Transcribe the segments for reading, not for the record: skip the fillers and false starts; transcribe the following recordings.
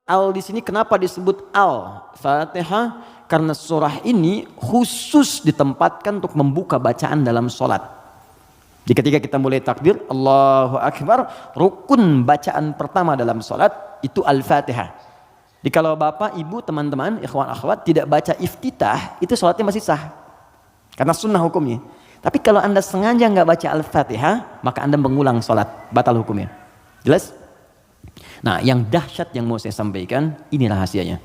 Al di sini kenapa disebut Al-Fatihah? Karena surah ini khusus ditempatkan untuk membuka bacaan dalam sholat. Jadi ketika kita mulai takbir, Allahu Akbar, rukun bacaan pertama dalam sholat itu Al-Fatihah. Jadi kalau bapak, ibu, teman-teman, ikhwan, akhwat tidak baca iftitah, itu sholatnya masih sah. Karena sunnah hukumnya. Tapi kalau anda sengaja nggak baca Al-Fatihah, maka anda mengulang sholat, batal hukumnya. Jelas? Nah, yang dahsyat yang mau saya sampaikan, ini rahasianya.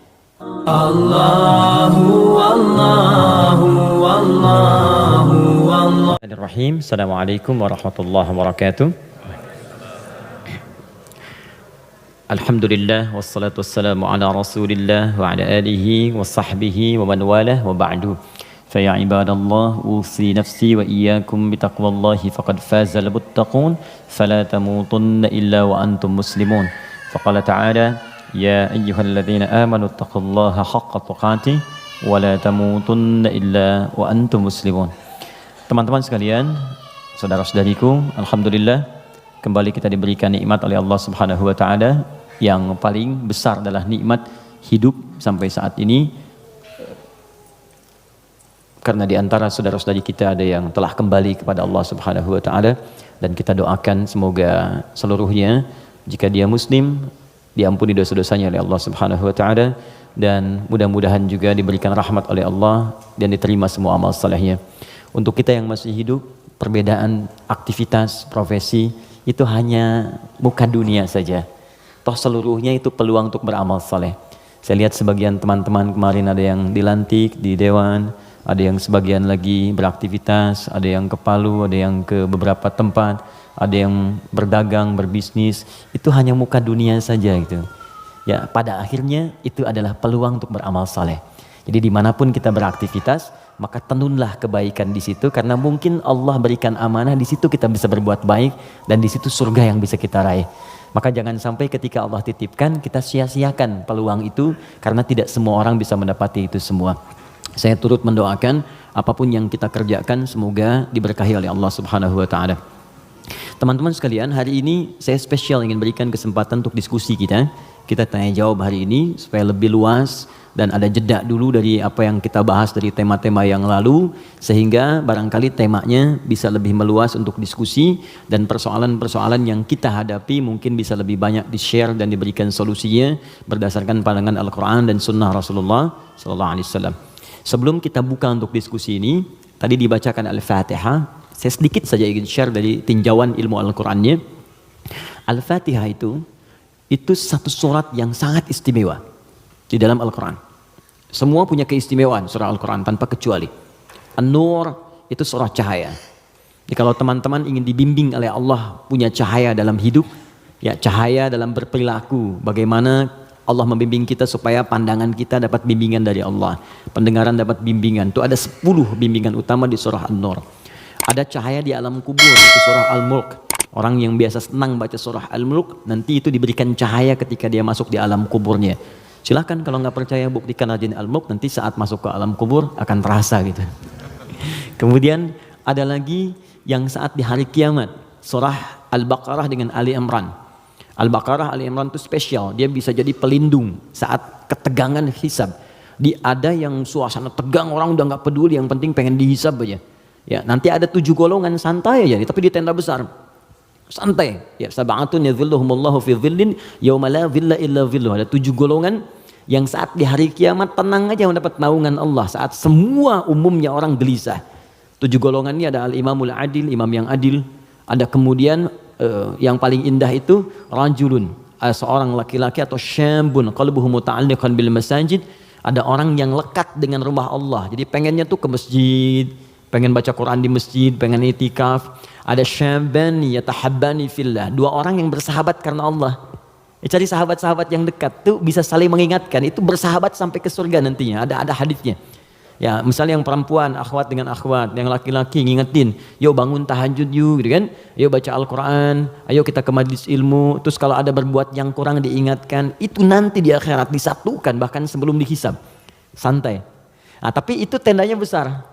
Allahu Bismillahirrahmanirrahim. Assalamualaikum warahmatullahi wabarakatuh. Alhamdulillah wassalatu wassalamu ala Rasulillah wa ala alihi wa sahbihi wa man walah wa ba'du. Fa ya ibadallah, usi nafsi wa iyyakum bitaqwallahi faqad fazal muttaqun fala tamutunna illa wa antum muslimun. Faqala ta'ala ya ayyuhalladzina amanu taqullaha haqqa tuqatih wa la tamutunna illa wa antum muslimun. Teman-teman sekalian, saudara-saudariku, alhamdulillah kembali kita diberikan nikmat oleh Allah Subhanahu wa taala. Yang paling besar adalah nikmat hidup sampai saat ini. Karena di antara saudara-saudari kita ada yang telah kembali kepada Allah Subhanahu wa taala, dan kita doakan semoga seluruhnya jika dia muslim diampuni dosa-dosanya oleh Allah Subhanahu wa taala, dan mudah-mudahan juga diberikan rahmat oleh Allah dan diterima semua amal salehnya. Untuk kita yang masih hidup, perbedaan aktivitas, profesi itu hanya muka dunia saja. Toh seluruhnya itu peluang untuk beramal saleh. Saya lihat sebagian teman-teman kemarin ada yang dilantik di dewan, ada yang sebagian lagi beraktivitas, ada yang ke Palu, ada yang ke beberapa tempat, ada yang berdagang, berbisnis. Itu hanya muka dunia saja gitu. Ya, pada akhirnya itu adalah peluang untuk beramal saleh. Jadi dimanapun kita beraktivitas, maka tenunlah kebaikan di situ, karena mungkin Allah berikan amanah di situ kita bisa berbuat baik, dan di situ surga yang bisa kita raih. Maka jangan sampai ketika Allah titipkan kita sia-siakan peluang itu, karena tidak semua orang bisa mendapati itu semua. Saya turut mendoakan apapun yang kita kerjakan semoga diberkahi oleh Allah Subhanahu wa taala. Teman-teman sekalian, hari ini saya spesial ingin berikan kesempatan untuk diskusi kita. Kita tanya jawab hari ini supaya lebih luas dan ada jeda dulu dari apa yang kita bahas dari tema-tema yang lalu, sehingga barangkali temanya bisa lebih meluas untuk diskusi, dan persoalan-persoalan yang kita hadapi mungkin bisa lebih banyak di-share dan diberikan solusinya berdasarkan pandangan Al-Quran dan Sunnah Rasulullah SAW. Sebelum kita buka untuk diskusi ini, tadi dibacakan Al-Fatihah. Saya sedikit saja ingin share dari tinjauan ilmu Al-Qurannya. Al-Fatihah itu satu surat yang sangat istimewa di dalam Al-Quran. Semua punya keistimewaan surah Al-Quran tanpa kecuali. An-Nur itu surah cahaya. Jadi kalau teman-teman ingin dibimbing oleh Allah punya cahaya dalam hidup, ya cahaya dalam berperilaku, bagaimana Allah membimbing kita supaya pandangan kita dapat bimbingan dari Allah, pendengaran dapat bimbingan. Itu ada 10 bimbingan utama di surah An-Nur. Ada cahaya di alam kubur, itu surah Al-Mulk. Orang yang biasa senang baca surah Al-Mulk, nanti itu diberikan cahaya ketika dia masuk di alam kuburnya. Silakan kalau nggak percaya buktikan rajin Al-Mulk, nanti saat masuk ke alam kubur akan terasa gitu. Kemudian ada lagi yang saat di hari kiamat, surah Al-Baqarah dengan Ali Imran. Al-Baqarah, Ali Imran itu spesial, dia bisa jadi pelindung saat ketegangan hisab. Ada yang suasana tegang, orang udah nggak peduli, yang penting pengen dihisab aja. Ya, nanti ada 7 golongan santai aja, tapi di tenda besar. Santai. Ya, sab'atun yadhilluhumullahu fi dhillin yauma la dhilla illa dhilluh. Ada 7 golongan yang saat di hari kiamat tenang aja mendapat naungan Allah, saat semua umumnya orang gelisah. 7 golongan ini ada al-imamul adil, imam yang adil. Ada kemudian yang paling indah itu rajulun, seorang laki-laki, atau syambun qalbuhu muta'alliqan bil masajid. Ada orang yang lekat dengan rumah Allah. Jadi pengennya tuh ke masjid, pengen baca Quran di masjid, pengen itikaf. Ada syabani yatahabbani fillah, 2 orang yang bersahabat karena Allah. Cari sahabat-sahabat yang dekat tuh bisa saling mengingatkan, itu bersahabat sampai ke surga nantinya. Ada hadisnya. Ya, misalnya yang perempuan akhwat dengan akhwat, yang laki-laki ngingetin, yuk bangun tahajud yuk, gitu kan? Yuk baca Al-Quran, ayo kita ke majlis ilmu. Terus kalau ada berbuat yang kurang diingatkan, itu nanti di akhirat disatukan bahkan sebelum dihisab. Santai. Nah, tapi itu tendanya besar.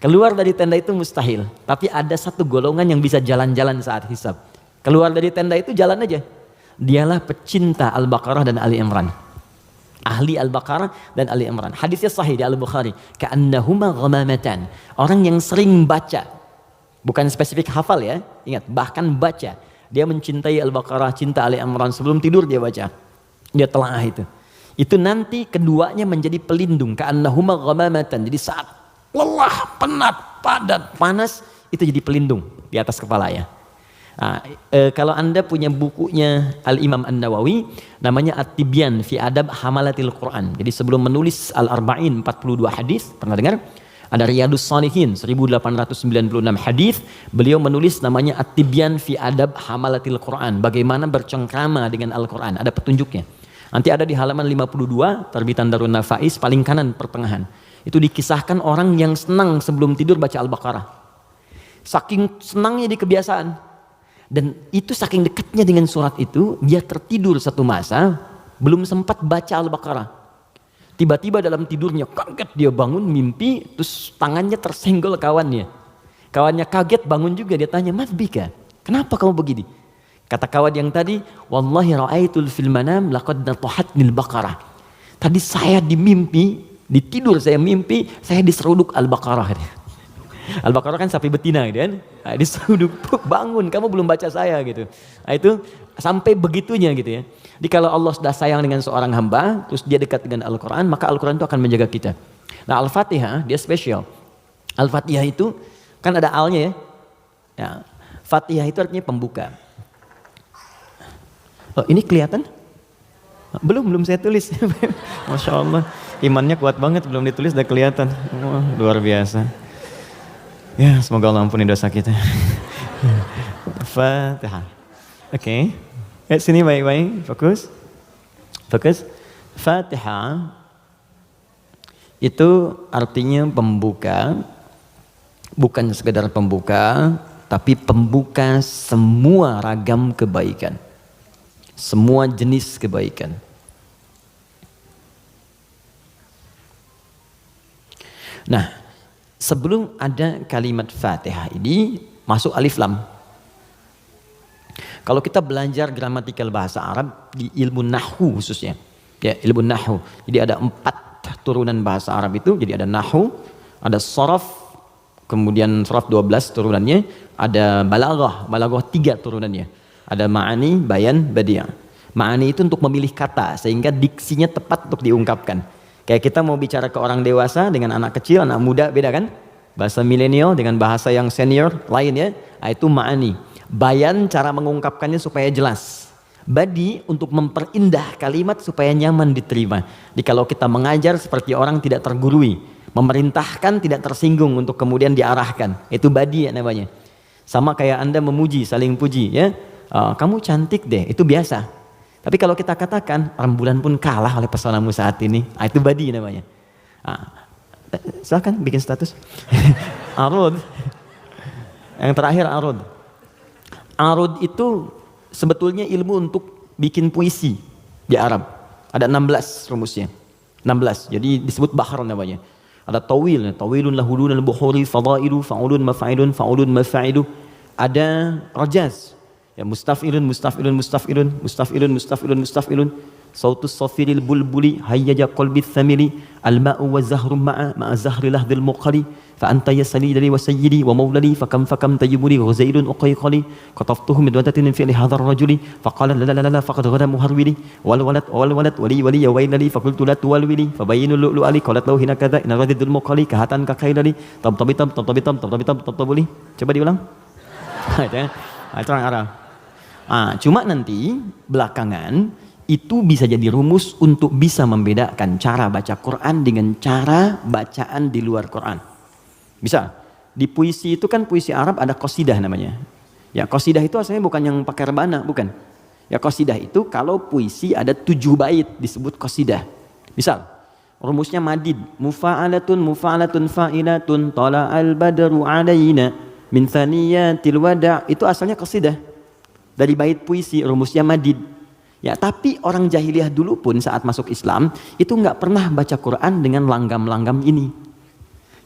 Keluar dari tenda itu mustahil. Tapi ada 1 golongan yang bisa jalan-jalan saat hisab. Keluar dari tenda itu jalan aja. Dialah pecinta Al-Baqarah dan Ali Imran. ahli Al-Baqarah dan Ali Imran. Hadisnya sahih di Al-Bukhari. Ka'annahuma ghamamatan. Orang yang sering baca, bukan spesifik hafal ya, ingat, bahkan baca. Dia mencintai Al-Baqarah, cinta Ali Imran, sebelum tidur dia baca. Dia telaah itu. Itu nanti keduanya menjadi pelindung. Ka'annahuma ghamamatan. Jadi saat lelah, penat, padat, panas, itu jadi pelindung di atas kepala ya. Nah, kalau Anda punya bukunya Al-Imam An-Nawawi, namanya At-Tibyan fi Adab Hamalatil Quran. Jadi sebelum menulis Al-Arba'in 42 hadis, pernah dengar? Ada Riyadus Shalihin 1896 hadis, beliau menulis namanya At-Tibyan fi Adab Hamalatil Quran. Bagaimana bercengkrama dengan Al-Quran, ada petunjuknya. Nanti ada di halaman 52, terbitan Darun Nafais, paling kanan pertengahan. Itu dikisahkan orang yang senang sebelum tidur baca Al-Baqarah. Saking senangnya di kebiasaan. Dan itu saking dekatnya dengan surat itu, dia tertidur satu masa, belum sempat baca Al-Baqarah. Tiba-tiba dalam tidurnya kaget, dia bangun mimpi, terus tangannya tersenggol kawannya. Kawannya kaget, bangun juga, dia tanya, "Mas Bika, kenapa kamu begini?" Kata kawan yang tadi, "Wallahi ra'aitul fil manam laqad natahatnil Baqarah." Tadi saya di mimpi, di tidur saya mimpi, saya diseruduk Al-Baqarah. Al-Baqarah kan sapi betina gitu kan. Nah, diseruduk, bangun, kamu belum baca saya gitu. Nah, itu sampai begitunya gitu ya. Jadi kalau Allah sudah sayang dengan seorang hamba, terus dia dekat dengan Al-Quran, maka Al-Quran itu akan menjaga kita. Nah, Al-Fatihah dia spesial. Al-Fatihah itu kan ada alnya ya. Ya. Fatihah itu artinya pembuka. Oh, ini kelihatan? Belum saya tulis. Masya Allah, imannya kuat banget, belum ditulis udah kelihatan. Wah, luar biasa. Ya, semoga Allah ampuni dosa kita. Fatihah. Oke. Sini baik-baik, fokus. Fokus. Fatihah itu artinya pembuka, bukan sekedar pembuka, tapi pembuka semua ragam kebaikan. Semua jenis kebaikan. Nah, sebelum ada kalimat Fatihah ini masuk alif lam. Kalau kita belajar gramatikal bahasa Arab di ilmu nahwu khususnya, ya ilmu nahwu. Jadi ada 4 turunan bahasa Arab itu. Jadi ada nahwu, ada sharaf, kemudian sharaf 12 turunannya, ada balaghah 3 turunannya. Ada ma'ani, bayan, badi'. Ma'ani itu untuk memilih kata sehingga diksinya tepat untuk diungkapkan. Kayak kita mau bicara ke orang dewasa dengan anak kecil, anak muda beda kan? Bahasa milenial dengan bahasa yang senior lain ya. Nah, itu ma'ani. Bayan cara mengungkapkannya supaya jelas. Badi untuk memperindah kalimat supaya nyaman diterima. Jadi kalau kita mengajar seperti orang tidak tergurui, memerintahkan tidak tersinggung untuk kemudian diarahkan. Itu badi ya namanya. Sama kayak Anda memuji, saling puji ya. Kamu cantik deh, itu biasa. Tapi kalau kita katakan rembulan pun kalah oleh pesonamu saat ini, itu badi namanya. Silakan bikin status. Arud. Yang terakhir arud. Arud itu sebetulnya ilmu untuk bikin puisi di Arab. Ada 16 rumusnya. 16. Jadi disebut bahar namanya. Ada tawil, tawilun lahudun al-buhuri fadailu fa'ulun mafa'ilun fa'ulun mafa'ilu. Ada rajaz. Ya mustaf'ilun mustaf'ilun mustaf'ilun mustaf'ilun mustaf'ilun mustaf'ilun sautus safiril bulbuli hayyaja qalbi thamili al-ma'u wa zahrum ma'a zahri lahdil muqali fa anta yasali dari wa sayyidi wa maulali fa kam tayyibuli ghuzailun uqayqali qataftuhu min wadatin fi hadhar rajuli fa qala la la la faqad ghada muharwili wal walad wali wali ya wailali fa qultu la tuwalwili fa bayyinu lu'lu ali qalat lahu hina kadha in radidul muqali kahatan ka khailali tabtabitam tabtabuli. Coba diulang. Itu orang Arab. Cuma nanti belakangan itu bisa jadi rumus untuk bisa membedakan cara baca Quran dengan cara bacaan di luar Quran. Bisa. Di puisi itu kan puisi Arab ada qasidah namanya. Ya qasidah itu asalnya bukan yang pakai rebana, bukan. Ya qasidah itu kalau puisi ada 7 bait disebut qasidah. Misal rumusnya madid, mufa'alatun fa'ilatun tala'al badru alaina min thaniyatil wada', itu asalnya qasidah. Dari bait puisi rumusnya madid. Ya, tapi orang jahiliyah dulu pun saat masuk Islam itu nggak pernah baca Quran dengan langgam-langgam ini.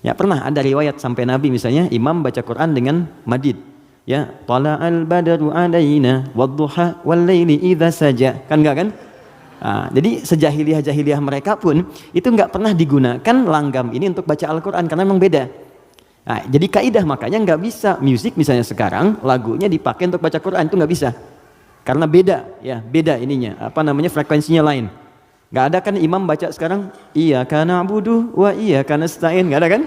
Ya, pernah ada riwayat sampai Nabi misalnya imam baca Quran dengan madid. Ya, tala'al badru alaina wadduha wal laili idza saja. Kan enggak kan? Nah, jadi sejahiliyah-jahiliyah mereka pun itu nggak pernah digunakan langgam ini untuk baca Al-Quran karena memang beda. Nah, jadi kaidah makanya nggak bisa musik misalnya sekarang lagunya dipakai untuk baca Quran, itu nggak bisa karena beda ya, beda ininya apa namanya, frekuensinya lain. Nggak ada kan imam baca sekarang iya karena na'budu wa iya karena nasta'in, nggak ada kan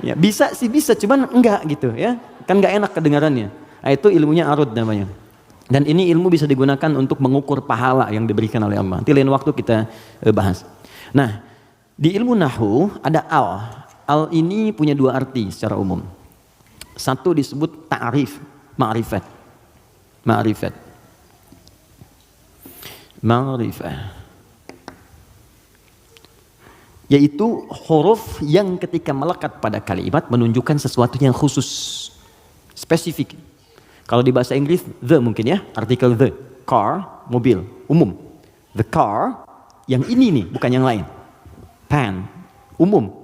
ya. Bisa sih bisa, cuman enggak gitu ya, kan nggak enak kedengarannya. Nah, itu ilmunya arud namanya, dan ini ilmu bisa digunakan untuk mengukur pahala yang diberikan oleh Allah. Nanti lain waktu kita bahas. Nah, di ilmu nahwu ada al. Al ini punya dua arti secara umum. Satu disebut ta'rif, ma'rifat. Ma'rifat. Ma'rifat. Yaitu huruf yang ketika melekat pada kalimat menunjukkan sesuatu yang khusus, spesifik. Kalau di bahasa Inggris the mungkin ya, artikel the, car, mobil, umum. The car, yang ini nih, bukan yang lain. Pen, umum.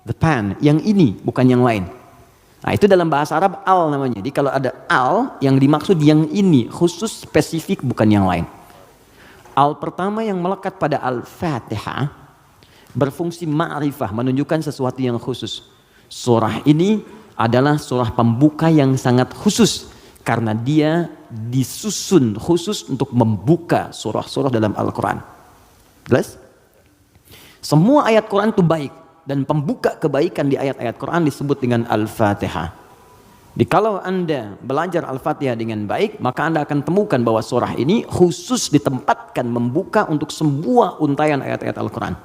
The pen, yang ini bukan yang lain. Nah, itu dalam bahasa Arab al namanya. Jadi kalau ada al, yang dimaksud yang ini, khusus spesifik bukan yang lain. Al pertama yang melekat pada Al-Fatihah berfungsi ma'rifah, menunjukkan sesuatu yang khusus. Surah ini adalah surah pembuka yang sangat khusus karena dia disusun khusus untuk membuka surah-surah dalam Al-Quran. Jelas? Semua ayat Quran itu baik. Dan pembuka kebaikan di ayat-ayat Quran disebut dengan Al-Fatihah. Jadi kalau Anda belajar Al-Fatihah dengan baik, maka Anda akan temukan bahwa surah ini khusus ditempatkan membuka untuk semua untayan ayat-ayat Al-Quran.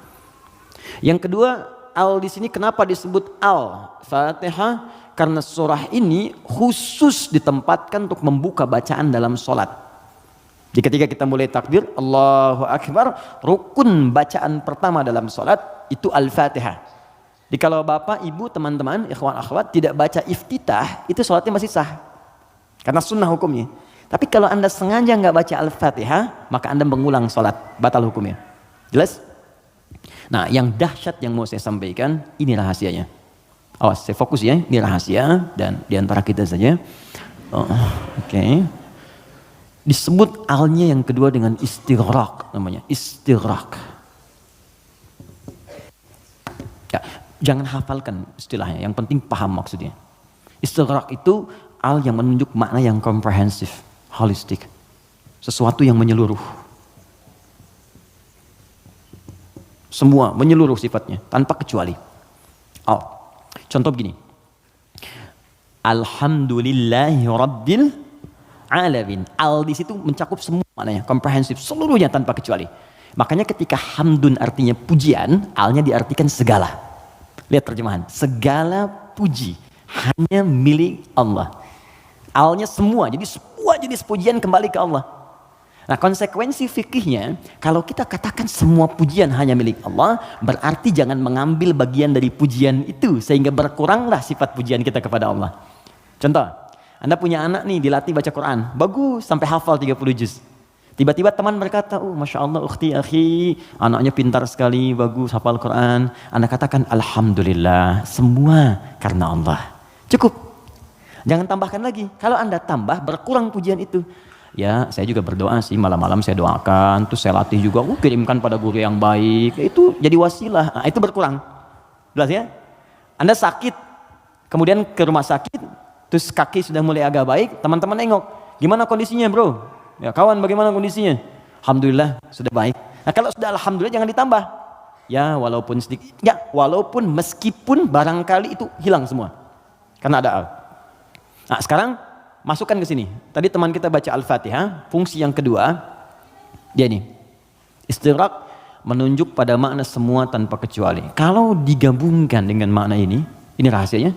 Yang kedua, al di sini kenapa disebut Al-Fatihah? Karena surah ini khusus ditempatkan untuk membuka bacaan dalam sholat. Jadi ketika kita mulai takbir, Allahu Akbar, rukun bacaan pertama dalam sholat itu Al-Fatihah. Jadi kalau bapak, ibu, teman-teman, ikhwan, akhwat tidak baca iftitah, itu sholatnya masih sah. Karena sunnah hukumnya. Tapi kalau Anda sengaja nggak baca Al-Fatihah, maka Anda mengulang sholat, batal hukumnya. Jelas? Nah, yang dahsyat yang mau saya sampaikan, ini rahasianya. Awas, saya fokus ya, ini rahasia dan diantara kita saja. Oke. Disebut alnya yang kedua dengan istighraq namanya, istighraq. Ya, jangan hafalkan istilahnya, yang penting paham maksudnya. Istighraq itu al yang menunjuk makna yang komprehensif, holistik. Sesuatu yang menyeluruh. Semua menyeluruh sifatnya, tanpa kecuali. Al. Contoh begini. Alhamdulillahi Rabbil Alamin. Al di situ mencakup semua maknanya, komprehensif, seluruhnya tanpa kecuali. Makanya ketika hamdun artinya pujian, alnya diartikan segala. Lihat terjemahan, segala puji hanya milik Allah. Alnya semua, jadi semua jenis pujian kembali ke Allah. Nah, konsekuensi fikihnya, kalau kita katakan semua pujian hanya milik Allah, berarti jangan mengambil bagian dari pujian itu, sehingga berkuranglah sifat pujian kita kepada Allah. Contoh, Anda punya anak nih, dilatih baca Quran, bagus sampai hafal 30 juz. Tiba-tiba teman berkata, oh Masya Allah ukhti, akhi, anaknya pintar sekali, bagus, hafal Quran. Anda katakan, Alhamdulillah, semua karena Allah. Cukup. Jangan tambahkan lagi. Kalau Anda tambah, berkurang pujian itu. Ya, saya juga berdoa sih, malam-malam saya doakan, terus saya latih juga, kirimkan pada guru yang baik. Itu jadi wasilah, nah, itu berkurang. Jelas ya? Anda sakit, kemudian ke rumah sakit, terus kaki sudah mulai agak baik, teman-teman nengok, gimana kondisinya bro? Ya kawan, bagaimana kondisinya? Alhamdulillah sudah baik. Nah kalau sudah alhamdulillah jangan ditambah. Ya walaupun sedikit, ya walaupun meskipun barangkali itu hilang semua, karena ada al. Nah sekarang masukkan ke sini. Tadi teman kita baca Al-Fatihah, fungsi yang kedua dia nih, istighraq menunjuk pada makna semua tanpa kecuali. Kalau digabungkan dengan makna ini rahasianya,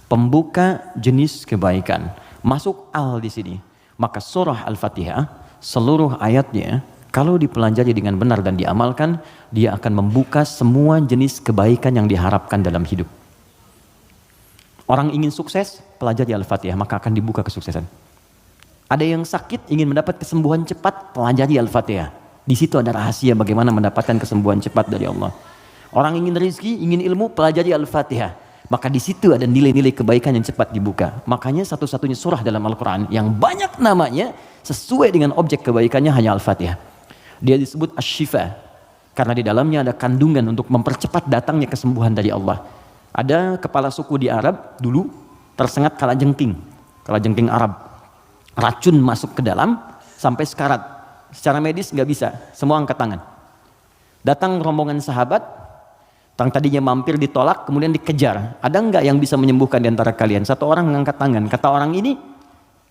pembuka jenis kebaikan. Masuk al di sini. Maka surah Al-Fatihah, seluruh ayatnya, kalau dipelajari dengan benar dan diamalkan, dia akan membuka semua jenis kebaikan yang diharapkan dalam hidup. Orang ingin sukses, pelajari Al-Fatihah, maka akan dibuka kesuksesan. Ada yang sakit, ingin mendapat kesembuhan cepat, pelajari Al-Fatihah. Di situ ada rahasia bagaimana mendapatkan kesembuhan cepat dari Allah. Orang ingin rezeki, ingin ilmu, pelajari Al-Fatihah. Maka di situ ada nilai-nilai kebaikan yang cepat dibuka. Makanya satu-satunya surah dalam Al-Quran yang banyak namanya sesuai dengan objek kebaikannya hanya Al-Fatihah. Dia disebut asy-syifa karena di dalamnya ada kandungan untuk mempercepat datangnya kesembuhan dari Allah. Ada kepala suku di Arab dulu tersengat kalajengking Arab. Racun masuk ke dalam sampai sekarat. Secara medis nggak bisa, semua angkat tangan. Datang rombongan sahabat, yang tadinya mampir ditolak, kemudian dikejar. Ada nggak yang bisa menyembuhkan di antara kalian? Satu orang mengangkat tangan. Kata orang ini,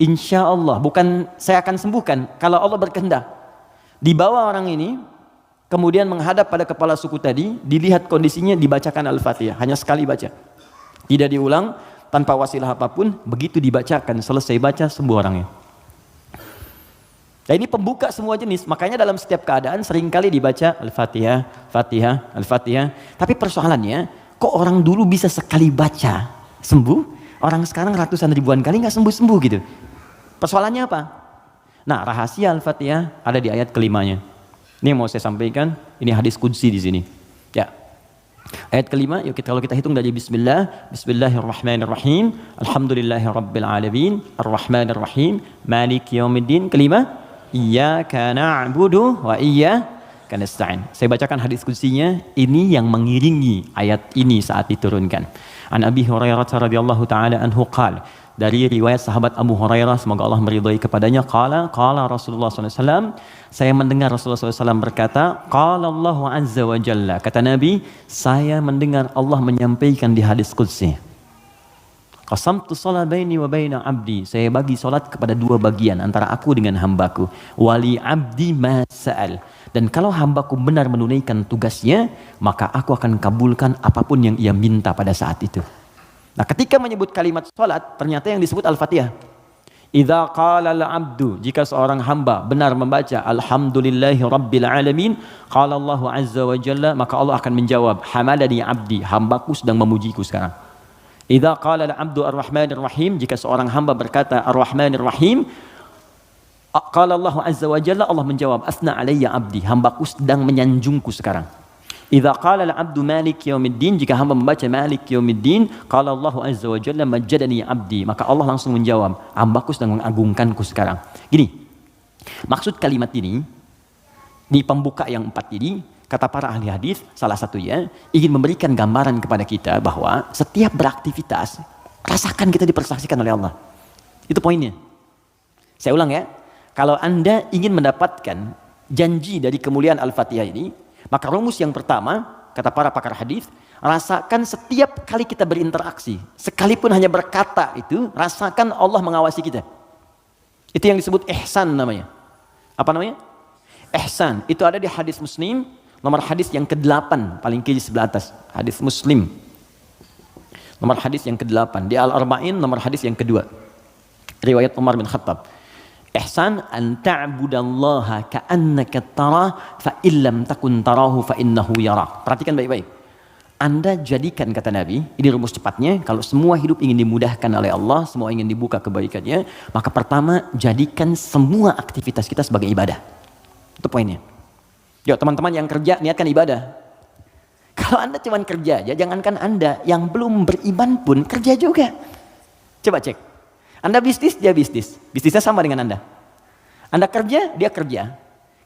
insya Allah, bukan saya akan sembuhkan, kalau Allah berkehendak. Dibawa orang ini, kemudian menghadap pada kepala suku tadi, dilihat kondisinya, dibacakan Al-Fatihah. Hanya sekali baca. Tidak diulang, tanpa wasilah apapun, begitu dibacakan, selesai baca, sembuh orangnya. Nah ini pembuka semua jenis, makanya dalam setiap keadaan seringkali dibaca Al-Fatihah, Fatihah, Al-Fatihah. Tapi persoalannya, kok orang dulu bisa sekali baca sembuh, orang sekarang ratusan ribuan kali nggak sembuh-sembuh gitu. Persoalannya apa? Nah, rahasia Al-Fatihah ada di ayat kelimanya. Ini yang mau saya sampaikan, ini hadis qudsi di sini. Ya. Ayat kelima, yuk kalau kita hitung dari Bismillahirrahmanirrahim, Alhamdulillahirabbil alamin, Arrahmanirrahim, Maliki yaumiddin. Kelima, Iyyaka na'budu wa iyyaka nasta'in. Saya bacakan hadis qudsinya, ini yang mengiringi ayat ini saat diturunkan. An Abi Hurairah radhiyallahu taala anhu qala, dari riwayat sahabat Abu Hurairah, semoga Allah meridhai kepadanya, qala Rasulullah SAW, saya mendengar Rasulullah SAW berkata, qala Allah azza wa jalla, kata Nabi, saya mendengar Allah menyampaikan di hadis qudsi, qasamtu shalah baini wa baina abdi, saya bagi salat kepada dua bagian antara aku dengan hambaku, wali abdi ma sa'al, dan kalau hambaku benar menunaikan tugasnya, maka aku akan kabulkan apapun yang ia minta pada saat itu. Nah, ketika menyebut kalimat salat, ternyata yang disebut Al-Fatihah. Idza qala al-'abdu, jika seorang hamba benar membaca alhamdulillahi rabbil alamin, qala Allahu azza wa jalla, maka Allah akan menjawab, hamadani 'abdi, hambaku sedang memujiku sekarang. Idza qala al-'abdu ar-rahmanir rahim, jika seorang hamba berkata ar-rahmanir rahim, qala Allahu azza wa jalla, Allah menjawab, asna alayya 'abdi, hambaku sedang menyanjungku sekarang. Idza qala al-'abdu maliki yaumiddin, jika hamba membaca maliki yaumiddin, qala Allahu azza wa jalla majjadani 'abdi, maka Allah langsung menjawab, hambaku sedang mengagungkanku sekarang. Gini, maksud kalimat ini di pembuka yang 4 ini, kata para ahli hadis, salah satunya ingin memberikan gambaran kepada kita bahwa setiap beraktivitas rasakan kita dipersaksikan oleh Allah. Itu poinnya. Saya ulang ya. Kalau Anda ingin mendapatkan janji dari kemuliaan Al-Fatihah ini, maka rumus yang pertama, kata para pakar hadis, rasakan setiap kali kita berinteraksi, sekalipun hanya berkata itu, rasakan Allah mengawasi kita. Itu yang disebut ihsan namanya. Apa namanya? Ihsan. Itu ada di hadis Muslim, nomor hadis yang ke-8, paling kiri sebelah atas. Hadis Muslim. Nomor hadis yang ke-8. Di Al-Arba'in, nomor hadis yang kedua. Riwayat Umar bin Khattab. Ihsan an ta'budallaha ka'annaka tarah fa illam takun tarahu fa innahu yarak. Perhatikan baik-baik. Anda jadikan, kata Nabi, ini rumus cepatnya, kalau semua hidup ingin dimudahkan oleh Allah, semua ingin dibuka kebaikannya, maka pertama jadikan semua aktivitas kita sebagai ibadah. Itu poinnya. Yuk teman-teman yang kerja, niatkan ibadah. Kalau Anda cuma kerja aja, jangankan Anda, yang belum beriman pun kerja juga. Coba cek. Anda bisnis, dia bisnis. Bisnisnya sama dengan Anda. Anda kerja, dia kerja.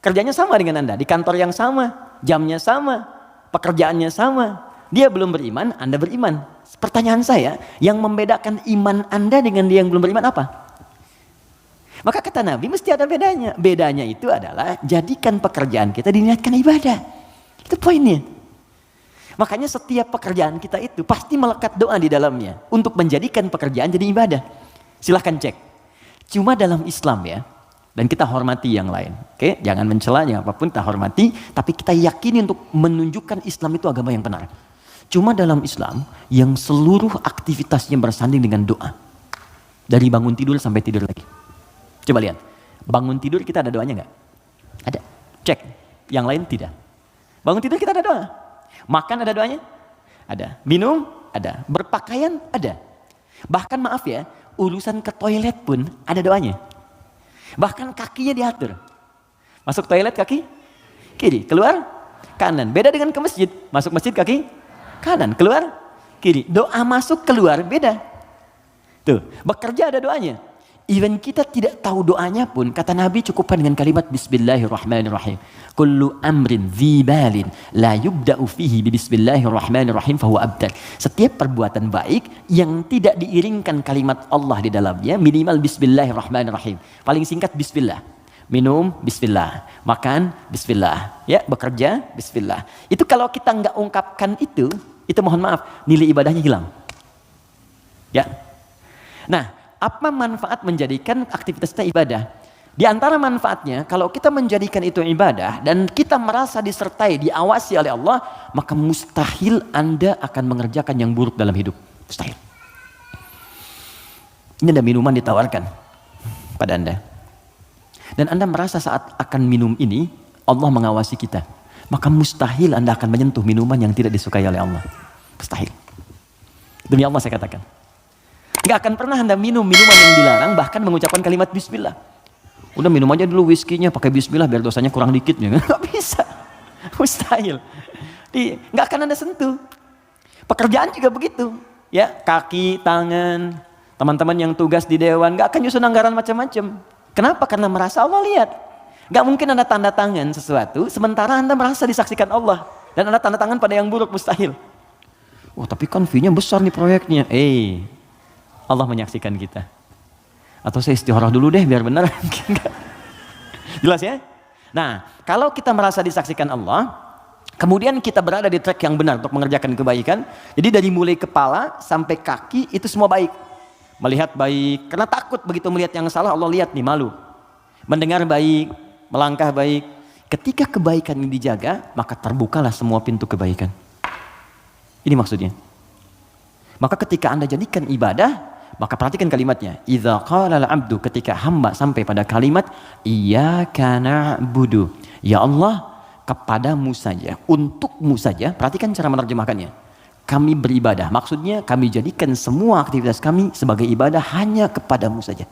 Kerjanya sama dengan Anda. Di kantor yang sama, jamnya sama, pekerjaannya sama. Dia belum beriman, Anda beriman. Pertanyaan saya, yang membedakan iman Anda dengan dia yang belum beriman apa? Maka kata Nabi, mesti ada bedanya. Bedanya itu adalah, jadikan pekerjaan kita diniatkan ibadah. Itu poinnya. Makanya setiap pekerjaan kita itu pasti melekat doa di dalamnya. Untuk menjadikan pekerjaan jadi ibadah. Silahkan cek. Cuma dalam Islam ya, dan kita hormati yang lain. Oke, jangan mencelanya apapun, kita hormati. Tapi kita yakini untuk menunjukkan Islam itu agama yang benar. Cuma dalam Islam, yang seluruh aktivitasnya bersanding dengan doa. Dari bangun tidur sampai tidur lagi. Coba lihat, bangun tidur kita ada doanya nggak? Ada. Cek. Yang lain tidak. Bangun tidur kita ada doa. Makan ada doanya? Ada. Minum? Ada. Berpakaian? Ada. Bahkan maaf ya, urusan ke toilet pun ada doanya. Bahkan kakinya diatur. Masuk toilet kaki kiri, keluar kanan. Beda dengan ke masjid. Masuk masjid kaki kanan, keluar kiri. Doa masuk keluar beda. Tuh, bekerja ada doanya. Even kita tidak tahu doanya pun, kata Nabi cukupkan dengan kalimat Bismillahirrahmanirrahim. Kullu amrin dzibalin la yubda'u fihi bismillahirrahmanirrahim fahuwa abtar. Setiap perbuatan baik yang tidak diiringkan kalimat Allah di dalamnya, minimal Bismillahirrahmanirrahim. Paling singkat Bismillah. Minum Bismillah, makan Bismillah, ya bekerja Bismillah. Itu kalau kita nggak ungkapkan itu mohon maaf, nilai ibadahnya hilang. Ya. Nah, apa manfaat menjadikan aktivitas kita ibadah? Di antara manfaatnya, kalau kita menjadikan itu ibadah dan kita merasa disertai, diawasi oleh Allah, maka mustahil Anda akan mengerjakan yang buruk dalam hidup. Mustahil. Ini ada minuman ditawarkan pada Anda. Dan Anda merasa saat akan minum ini, Allah mengawasi kita. Maka mustahil Anda akan menyentuh minuman yang tidak disukai oleh Allah. Mustahil. Demi Allah saya katakan. Gak akan pernah Anda minum minuman yang dilarang, bahkan mengucapkan kalimat Bismillah. Udah minum aja dulu whiskinya pakai Bismillah biar dosanya kurang dikit. Gak bisa. Mustahil. Gak akan Anda sentuh. Pekerjaan juga begitu. Ya, kaki, tangan, teman-teman yang tugas di dewan, gak akan nyusun anggaran macam-macam. Kenapa? Karena merasa Allah lihat. Gak mungkin Anda tanda tangan sesuatu, sementara Anda merasa disaksikan Allah. Dan Anda tanda tangan pada yang buruk, mustahil. Wah, tapi kan fee-nya besar nih proyeknya. Allah menyaksikan kita. Atau saya istikharah dulu deh biar benar. Jelas ya? Nah, kalau kita merasa disaksikan Allah, kemudian kita berada di track yang benar untuk mengerjakan kebaikan. Jadi dari mulai kepala sampai kaki itu semua baik. Melihat baik, karena takut begitu melihat yang salah, Allah lihat nih, malu. Mendengar baik, melangkah baik. Ketika kebaikan ini dijaga, maka terbukalah semua pintu kebaikan. Ini maksudnya. Maka ketika Anda jadikan ibadah, maka perhatikan kalimatnya. Idza qala al-'abdu, ketika hamba sampai pada kalimat iyyaka na'budu. Ya Allah, kepadamu saja, untukmu saja. Perhatikan cara menerjemahkannya. Kami beribadah, maksudnya kami jadikan semua aktivitas kami sebagai ibadah hanya kepadamu saja.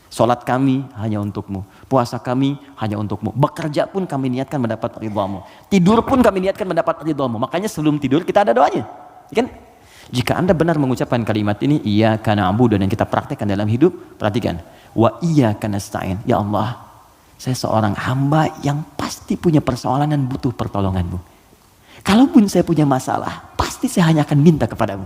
Salat kami hanya untukmu, puasa kami hanya untukmu, bekerja pun kami niatkan mendapat ridhamu, tidur pun kami niatkan mendapat ridhamu. Makanya sebelum tidur kita ada doanya, kan? Jika Anda benar mengucapkan kalimat ini, iyyaka na'budu, dan kita praktekkan dalam hidup, perhatikan, wa iyyaka nasta'in. Ya Allah, saya seorang hamba yang pasti punya persoalan dan butuh pertolonganmu. Kalaupun saya punya masalah, pasti saya hanya akan minta kepadamu.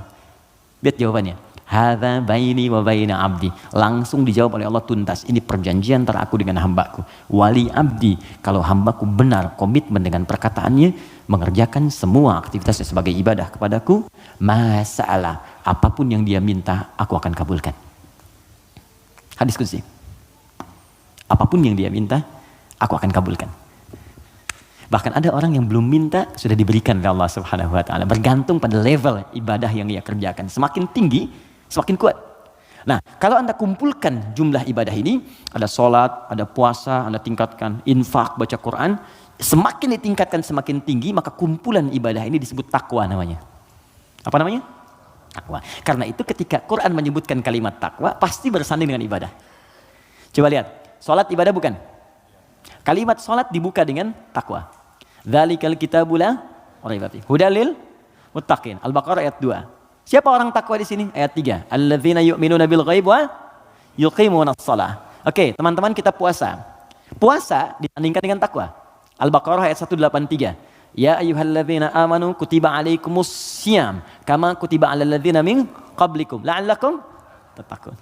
Lihat jawabannya. Hadza baini wa baina abdi. Langsung dijawab oleh Allah tuntas. Ini perjanjian antara aku dengan hambaku. Wali abdi. Kalau hambaku benar komitmen dengan perkataannya, mengerjakan semua aktivitasnya sebagai ibadah kepadaku, masalah apapun yang dia minta, aku akan kabulkan. Hadis qudsi. Apapun yang dia minta, aku akan kabulkan. Bahkan ada orang yang belum minta sudah diberikan oleh Allah Subhanahu wa taala, bergantung pada level ibadah yang ia kerjakan. Semakin tinggi, semakin kuat. Nah, kalau Anda kumpulkan jumlah ibadah ini, ada sholat, ada puasa, Anda tingkatkan, infak, baca Quran, semakin ditingkatkan semakin tinggi, maka kumpulan ibadah ini disebut takwa namanya. Apa namanya? Takwa. Karena itu ketika Quran menyebutkan kalimat takwa, pasti bersanding dengan ibadah. Coba lihat, sholat ibadah bukan? Kalimat sholat dibuka dengan takwa. Dzalikal kitabu la raiba fihi hudal lil muttaqin. Al-Baqarah ayat 2. Siapa orang takwa di sini? Ayat 3. Alladzina yu'minuna bil ghaib wa yuqimunas shalah. Oke, teman-teman, kita puasa. Puasa disandingkan dengan takwa. Al-Baqarah ayat 183. Ya ayyuhalladzina amanu kutiba alaikumus syiyam kama kutiba alal ladzina min qablikum la'allakum tattaqun.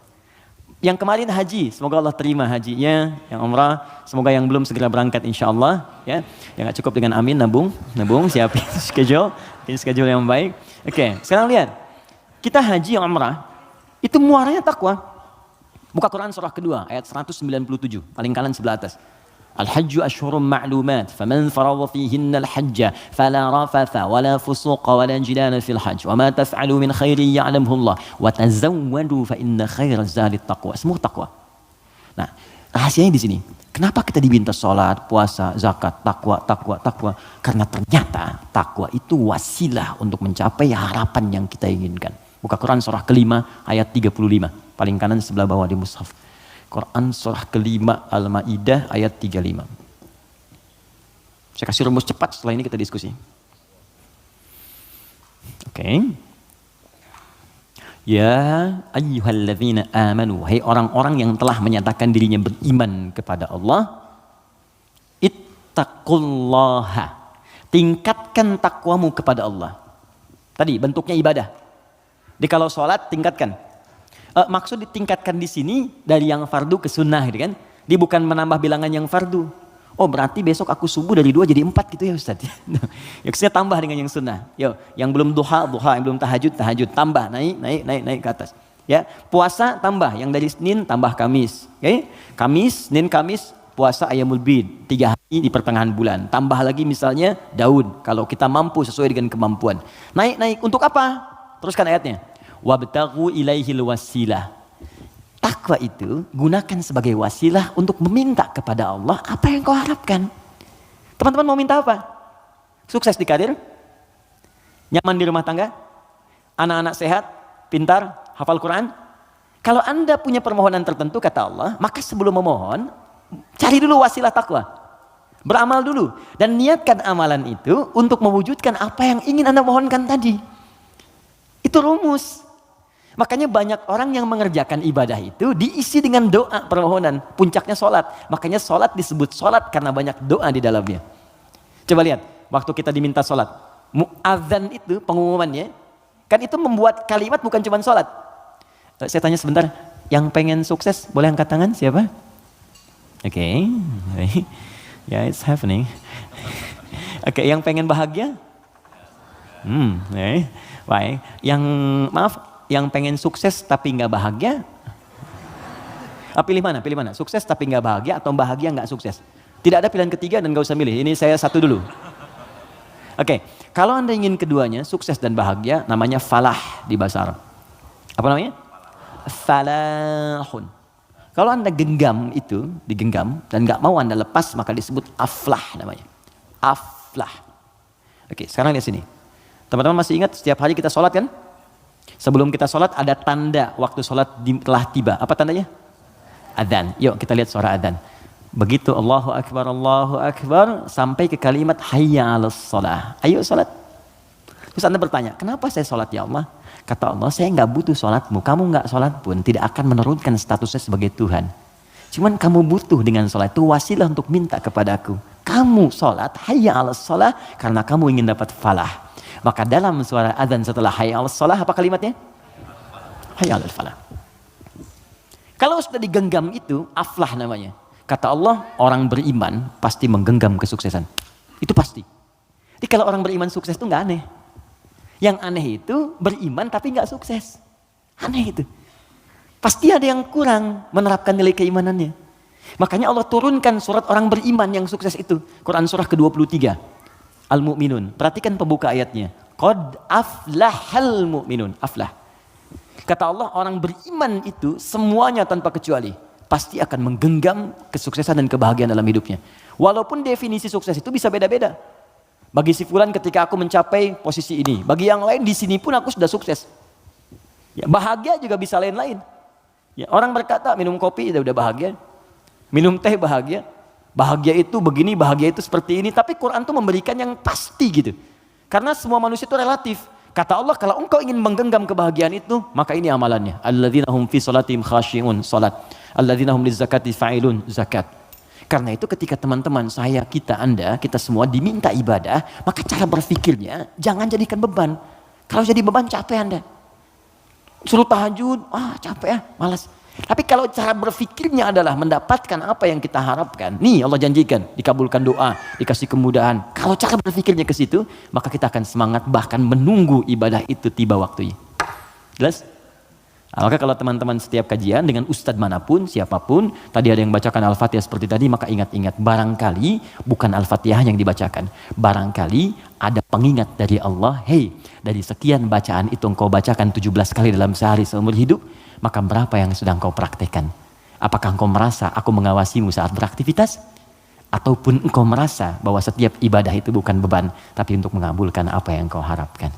Yang kemarin haji, semoga Allah terima hajinya. Yang umrah, semoga yang belum segera berangkat insyaAllah. Ya. Yang gak cukup dengan amin, nabung, siapin schedule yang baik. Oke, sekarang lihat. Kita haji yang umrah, itu muaranya takwa. Buka Quran surah kedua, ayat 197, paling kanan sebelah atas. Al-hajju ashhurum ma'lumat, faman faradha fihinna al-hajja fala rafatha wala fusuqa wala jidala fil hajj wa ma taf'alu min khairin ya'lamhu Allah wa tazawwadu fa inna khairaz zadi taqwa. Semua takwa. Nah, rahasianya di sini. Kenapa kita diminta salat, puasa, zakat, takwa? Karena ternyata takwa itu wasilah untuk mencapai harapan yang kita inginkan. Buka Quran surah kelima ayat 35, paling kanan sebelah bawah di mushaf. Quran surah kelima Al-Maidah ayat 35. Saya kasih rumus cepat, setelah ini kita diskusi. Oke. Ya ayyuhalladzina amanu, hai orang-orang yang telah menyatakan dirinya beriman kepada Allah, ittaqullaha, tingkatkan takwamu kepada Allah. Tadi bentuknya ibadah. Jadi kalau sholat tingkatkan. Maksud ditingkatkan di sini dari yang fardu ke sunnah, gitu kan? Dia bukan menambah bilangan yang fardu. Oh berarti besok aku subuh dari 2 jadi 4 gitu ya Ustaz. Ya saya tambah dengan yang sunnah. Yo, yang belum duha, yang belum tahajud, tambah, naik ke atas. Ya, puasa tambah, yang dari Senin tambah Kamis. Okay? Kamis, Senin, Kamis, puasa Ayyamul Bid, 3 hari di pertengahan bulan. Tambah lagi misalnya daun, kalau kita mampu sesuai dengan kemampuan. Naik, untuk apa? Teruskan ayatnya. Wabtaghu ilaihil wasilah. Takwa itu gunakan sebagai wasilah untuk meminta kepada Allah apa yang kau harapkan. Teman-teman mau minta apa? Sukses di karir? Nyaman di rumah tangga? Anak-anak sehat? Pintar? Hafal Quran? Kalau Anda punya permohonan tertentu kata Allah, maka sebelum memohon, cari dulu wasilah takwa. Beramal dulu. Dan niatkan amalan itu untuk mewujudkan apa yang ingin Anda mohonkan tadi. Itu rumus. Makanya banyak orang yang mengerjakan ibadah itu diisi dengan doa permohonan. Puncaknya sholat. Makanya sholat disebut sholat karena banyak doa di dalamnya. Coba lihat, waktu kita diminta sholat. Mu'adzan itu pengumumannya, kan itu membuat kalimat bukan cuma sholat. Saya tanya sebentar, yang pengen sukses boleh angkat tangan siapa? Oke. Ya, it's happening. Oke, yang pengen bahagia? Baik. Yang pengen sukses tapi nggak bahagia, pilih mana? Sukses tapi nggak bahagia atau bahagia nggak sukses? Tidak ada pilihan ketiga dan nggak usah milih. Ini saya satu dulu. Oke, kalau Anda ingin keduanya, sukses dan bahagia, namanya falah di bahasa Arab. Apa namanya? Falahun. Kalau Anda digenggam dan nggak mau Anda lepas, maka disebut aflah namanya. Aflah. Oke, sekarang lihat sini. Teman-teman masih ingat setiap hari kita sholat kan? Sebelum kita sholat ada tanda waktu sholat telah tiba. Apa tandanya? Adzan. Yuk kita lihat suara adzan. Begitu Allahu Akbar sampai ke kalimat hayya 'alas shalah. Ayo sholat. Terus Anda bertanya, kenapa saya sholat ya Allah? Kata Allah, saya nggak butuh sholatmu. Kamu nggak sholat pun tidak akan menurunkan statusnya sebagai Tuhan. Cuman kamu butuh dengan sholat itu wasilah untuk minta kepadaku. Kamu sholat hayya 'alas shalah karena kamu ingin dapat falah. Maka dalam suara adzan setelah hayya 'alas shalah apa kalimatnya? Hayya 'alal falah. Kalau sudah digenggam itu aflah namanya. Kata Allah, orang beriman pasti menggenggam kesuksesan. Itu pasti. Jadi kalau orang beriman sukses itu nggak aneh. Yang aneh itu beriman tapi nggak sukses. Aneh itu. Pasti ada yang kurang menerapkan nilai keimanannya. Makanya Allah turunkan surat orang beriman yang sukses itu. Quran surah ke-23. Al-Mu'minun. Perhatikan pembuka ayatnya. Qad aflahal mu'minun. Aflah. Kata Allah, orang beriman itu semuanya tanpa kecuali pasti akan menggenggam kesuksesan dan kebahagiaan dalam hidupnya. Walaupun definisi sukses itu bisa beda-beda. Bagi si fulan ketika aku mencapai posisi ini, bagi yang lain di sini pun aku sudah sukses. Ya, bahagia juga bisa lain-lain. Ya, orang berkata minum kopi udah bahagia, minum teh bahagia. Bahagia itu begini, bahagia itu seperti ini. Tapi Quran tuh memberikan yang pasti gitu. Karena semua manusia itu relatif. Kata Allah, kalau engkau ingin menggenggam kebahagiaan itu, maka ini amalannya. Alladzina hum fi salatihim khashi'un, salat. Alladzina hum lizakati fa'ilun, zakat. Karena itu ketika teman-teman saya, Anda, kita semua diminta ibadah, maka cara berpikirnya jangan jadikan beban. Kalau jadi beban capek Anda. Suruh tahajud, capek ya, malas. Tapi kalau cara berpikirnya adalah mendapatkan apa yang kita harapkan, nih Allah janjikan, dikabulkan doa, dikasih kemudahan. Kalau cara berpikirnya ke situ, maka kita akan semangat bahkan menunggu ibadah itu tiba waktunya. Jelas? Nah, maka kalau teman-teman setiap kajian dengan ustadz manapun, siapapun, tadi ada yang bacakan Al-Fatihah seperti tadi, maka ingat-ingat, barangkali bukan Al-Fatihah yang dibacakan. Barangkali ada pengingat dari Allah, hey, dari sekian bacaan itu engkau bacakan 17 kali dalam sehari seumur hidup, maka berapa yang sudah engkau praktekkan? Apakah engkau merasa aku mengawasimu saat beraktivitas? Ataupun engkau merasa bahwa setiap ibadah itu bukan beban, tapi untuk mengabulkan apa yang engkau harapkan?